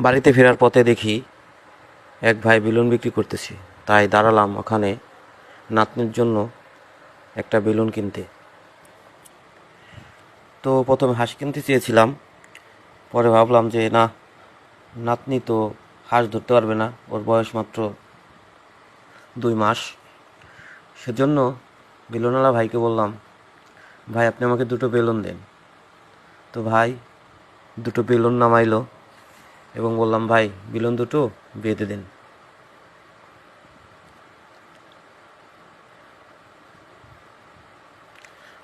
বাড়িতে ফেরার পথে দেখি এক ভাই বেলুন বিক্রি করতেছে, তাই দাঁড়ালাম ওখানে নাতনির জন্য একটা বেলুন কিনতে। তো প্রথমে হাঁস কিনতে চেয়েছিলাম, পরে ভাবলাম যে না, নাতনি তো হাঁস ধরতে পারবে না, ওর বয়স মাত্র 2 মাস। সেজন্য বেলুনওয়ালা ভাইকে বললাম, ভাই আপনি আমাকে দুটো বেলুন দেন। তো ভাই দুটো বেলুন নামাইলো এবং বললাম, ভাই বেলুন দুটো বেঁধে দেন।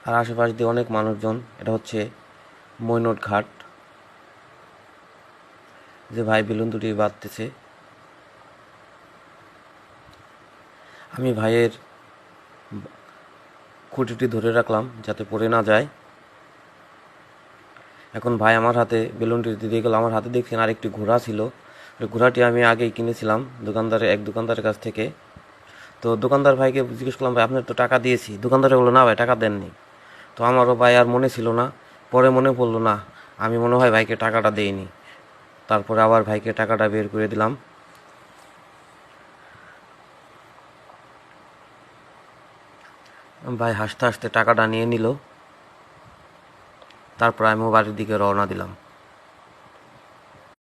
আর আশেপাশ দিয়ে অনেক মানুষজন, এটা হচ্ছে মৈনট ঘাট, যে ভাই বেলুন দুটি বাঁধতেছে। আমি ভাইয়ের খুঁটিটি ধরে রাখলাম যাতে পড়ে না যায়। এখন ভাই আমার হাতে বেলুনটি দিয়ে গেল। আমার হাতে দেখছেন আরেকটি ঘোড়া ছিল, ওই ঘোড়াটি আমি আগেই কিনেছিলাম এক দোকানদারের কাছ থেকে। তো দোকানদার ভাইকে জিজ্ঞেস করলাম, ভাই আপনার তো টাকা দিয়েছি। দোকানদারে বললো, না ভাই টাকা দেননি। তো আমারও ভাই আর মনে ছিল না, পরে মনে পড়লো, না আমি মনে হয় ভাইকে টাকাটা দেইনি। তারপরে আবার ভাইকে টাকাটা বের করে দিলাম। ভাই হাসতে হাসতে টাকাটা নিয়ে নিল। তারপর আমিও বাড়ির দিকে রওনা দিলাম।